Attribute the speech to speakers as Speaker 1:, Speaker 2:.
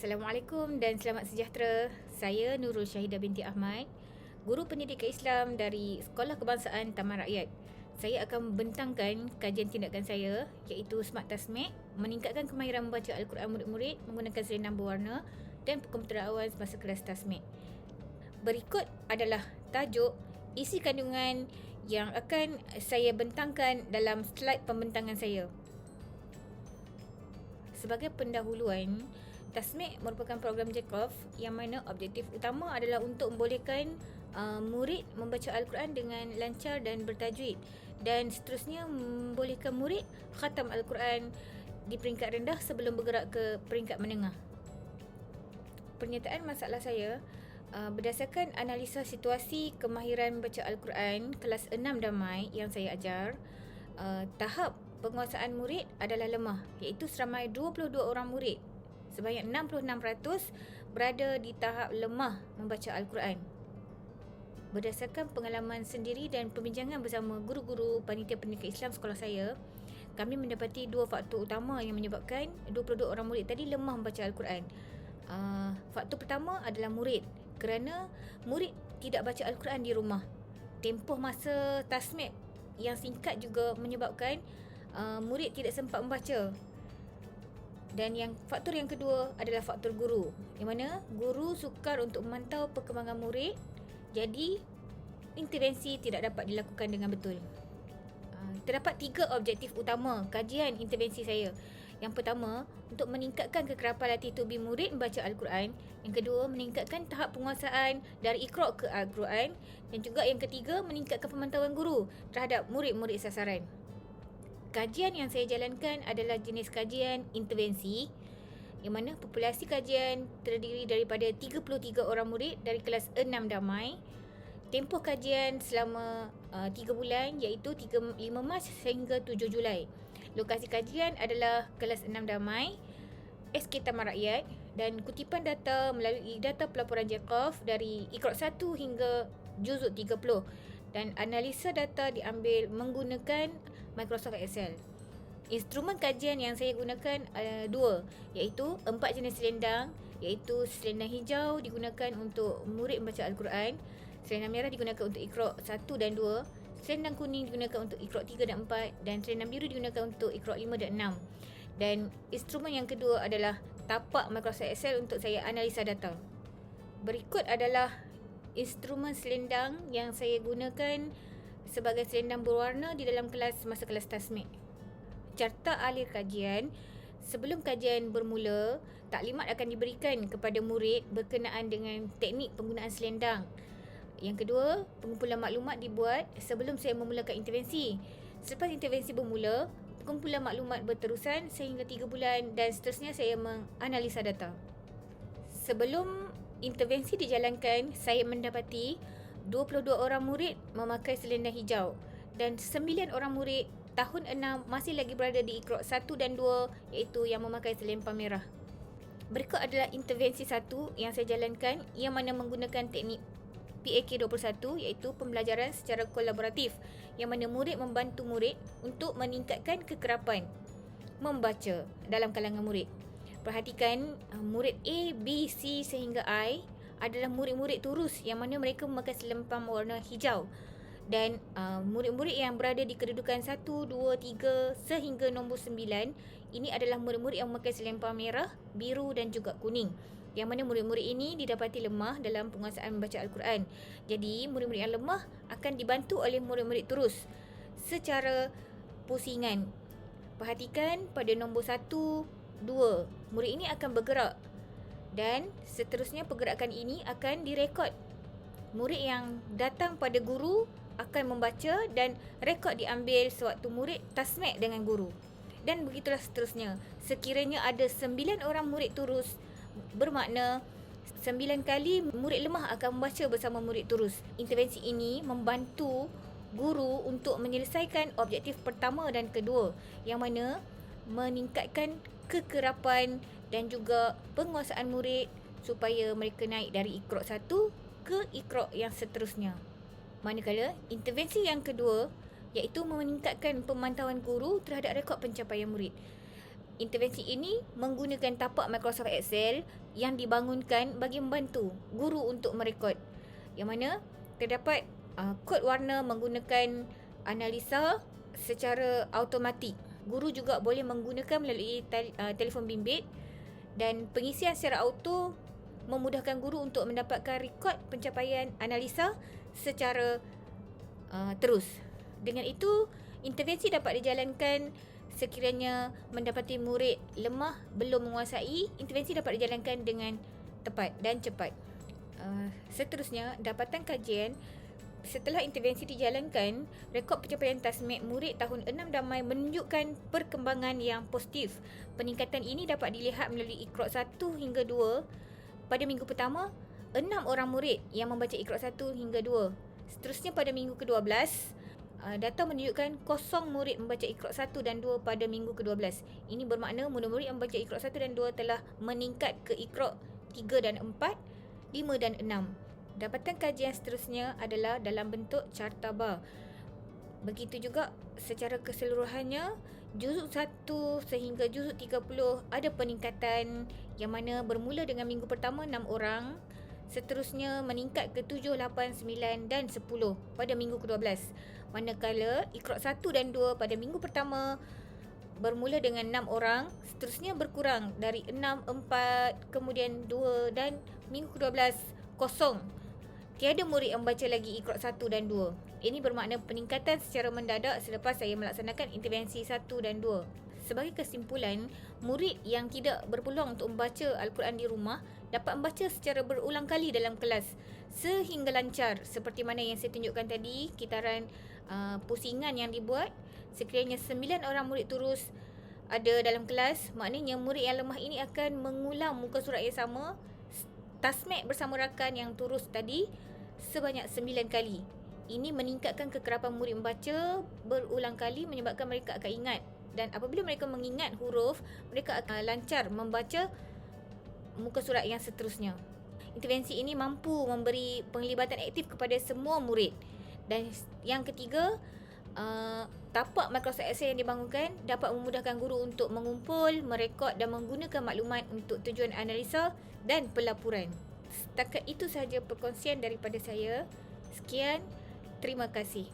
Speaker 1: Assalamualaikum dan selamat sejahtera. Saya Nurul Syahidah binti Ahmad, guru pendidikan Islam dari Sekolah Kebangsaan Taman Rakyat. Saya akan membentangkan kajian tindakan saya iaitu Smart Tasmek, meningkatkan kemahiran membaca Al-Quran murid-murid menggunakan selendang berwarna dan komputer awal semasa kelas Tasmek. Berikut adalah tajuk isi kandungan yang akan saya bentangkan dalam slide pembentangan saya. Sebagai pendahuluan, Tasmek merupakan program Jacob yang mana objektif utama adalah untuk membolehkan murid membaca Al-Quran dengan lancar dan bertajwid, dan seterusnya membolehkan murid khatam Al-Quran di peringkat rendah sebelum bergerak ke peringkat menengah. Pernyataan masalah saya berdasarkan analisa situasi kemahiran membaca Al-Quran kelas 6 damai yang saya ajar, tahap penguasaan murid adalah lemah, iaitu seramai 22 orang murid. Sebanyak 66% berada di tahap lemah membaca Al-Quran. Berdasarkan pengalaman sendiri dan perbincangan bersama guru-guru panitia pendidikan Islam sekolah saya, kami mendapati dua faktor utama yang menyebabkan 22 orang murid tadi lemah membaca Al-Quran. Faktor pertama adalah murid, kerana murid tidak baca Al-Quran di rumah. Tempoh masa tasmek yang singkat juga menyebabkan murid tidak sempat membaca. Dan faktor yang kedua adalah faktor guru, di mana guru sukar untuk memantau perkembangan murid, jadi intervensi tidak dapat dilakukan dengan betul. Terdapat 3 objektif utama kajian intervensi saya. Yang pertama, untuk meningkatkan kekerapan latih tubi murid membaca Al-Quran. Yang kedua, meningkatkan tahap penguasaan dari Iqra' ke Al-Quran. Dan juga yang ketiga, meningkatkan pemantauan guru terhadap murid-murid sasaran. Kajian yang saya jalankan adalah jenis kajian intervensi, yang mana populasi kajian terdiri daripada 33 orang murid dari kelas 6 damai. Tempoh kajian selama 3 bulan iaitu 5 Mac sehingga 7 Julai. Lokasi kajian adalah kelas 6 damai, SK Taman Rakyat, dan kutipan data melalui data pelaporan Jacob dari Iqra' 1 hingga juzuk 30. Dan analisa data diambil menggunakan Microsoft Excel. Instrumen kajian yang saya gunakan ada 2, iaitu 4 jenis selendang, iaitu selendang hijau digunakan untuk murid membaca Al-Quran, selendang merah digunakan untuk Iqra' 1 dan 2, selendang kuning digunakan untuk Iqra' 3 dan 4, dan selendang biru digunakan untuk Iqra' 5 dan 6. Dan instrumen yang kedua adalah tapak Microsoft Excel untuk saya analisa data. Berikut adalah instrumen selendang yang saya gunakan sebagai selendang berwarna di dalam kelas masa kelas tasmek. Carta alir kajian. Sebelum kajian bermula, taklimat akan diberikan kepada murid berkenaan dengan teknik penggunaan selendang. Yang kedua, pengumpulan maklumat dibuat sebelum saya memulakan intervensi. Selepas intervensi bermula, pengumpulan maklumat berterusan sehingga 3 bulan dan seterusnya saya menganalisa data. Sebelum intervensi dijalankan, saya mendapati 22 orang murid memakai selendang hijau dan 9 orang murid tahun 6 masih lagi berada di Iqra' 1 dan 2, iaitu yang memakai selempang merah. Berikut adalah intervensi 1 yang saya jalankan, yang mana menggunakan teknik PAK21, iaitu pembelajaran secara kolaboratif, yang mana murid membantu murid untuk meningkatkan kekerapan membaca dalam kalangan murid. Perhatikan, murid A, B, C sehingga I adalah murid-murid turus yang mana mereka memakai selempang warna hijau. Dan murid-murid yang berada di kedudukan 1, 2, 3 sehingga nombor 9, ini adalah murid-murid yang memakai selempang merah, biru dan juga kuning. Yang mana murid-murid ini didapati lemah dalam penguasaan membaca Al-Quran. Jadi, murid-murid yang lemah akan dibantu oleh murid-murid turus secara pusingan. Perhatikan pada nombor 1, 2, murid ini akan bergerak dan seterusnya pergerakan ini akan direkod. Murid yang datang pada guru akan membaca dan rekod diambil sewaktu murid tasmek dengan guru. Dan begitulah seterusnya. Sekiranya ada 9 orang murid turus, bermakna 9 kali murid lemah akan membaca bersama murid turus. Intervensi ini membantu guru untuk menyelesaikan objektif pertama dan kedua, yang mana meningkatkan kekerapan dan juga penguasaan murid supaya mereka naik dari Iqra' 1 ke Iqra' yang seterusnya. Manakala intervensi yang kedua iaitu meningkatkan pemantauan guru terhadap rekod pencapaian murid. Intervensi ini menggunakan tapak Microsoft Excel yang dibangunkan bagi membantu guru untuk merekod. Yang mana terdapat kod warna menggunakan analisa secara automatik. Guru juga boleh menggunakan melalui telefon bimbit, dan pengisian secara auto memudahkan guru untuk mendapatkan rekod pencapaian analisa secara terus. Dengan itu, intervensi dapat dijalankan sekiranya mendapati murid lemah belum menguasai. Intervensi dapat dijalankan dengan tepat dan cepat. Seterusnya, dapatan kajian setelah intervensi dijalankan, rekod pencapaian tasmeg murid tahun 6 damai menunjukkan perkembangan yang positif. Peningkatan ini dapat dilihat melalui Iqra 1 hingga 2. Pada minggu pertama, 6 orang murid yang membaca Iqra 1 hingga 2. Seterusnya pada minggu ke-12, data menunjukkan kosong murid membaca Iqra 1 dan 2 pada minggu ke-12. Ini bermakna murid-murid yang membaca Iqra 1 dan 2 telah meningkat ke Iqra 3 dan 4, 5 dan 6. Dapatan kajian seterusnya adalah dalam bentuk carta bar. Begitu juga secara keseluruhannya, juzuk 1 sehingga juzuk 30 ada peningkatan, yang mana bermula dengan minggu pertama 6 orang, seterusnya meningkat ke 7, 8, 9 dan 10 pada minggu ke-12. Manakala Iqra 1 dan 2 pada minggu pertama bermula dengan 6 orang, seterusnya berkurang dari 6, 4, kemudian 2 dan minggu ke-12 kosong. Tiada murid yang membaca lagi Iqra 1 dan 2. Ini bermakna peningkatan secara mendadak selepas saya melaksanakan intervensi 1 dan 2. Sebagai kesimpulan, murid yang tidak berpeluang untuk membaca Al-Quran di rumah dapat membaca secara berulang kali dalam kelas sehingga lancar, seperti mana yang saya tunjukkan tadi, kitaran pusingan yang dibuat. Sekiranya 9 orang murid terus ada dalam kelas, maknanya murid yang lemah ini akan mengulang muka surat yang sama, tasmeg bersama rakan yang turus tadi sebanyak 9 kali. Ini meningkatkan kekerapan murid membaca berulang kali, menyebabkan mereka akan ingat. Dan apabila mereka mengingat huruf, mereka akan lancar membaca muka surat yang seterusnya. Intervensi ini mampu memberi penglibatan aktif kepada semua murid. Dan yang ketiga, tapak Microsoft Excel yang dibangunkan dapat memudahkan guru untuk mengumpul, merekod dan menggunakan maklumat untuk tujuan analisa dan pelaporan. Setakat itu sahaja perkongsian daripada saya. Sekian, terima kasih.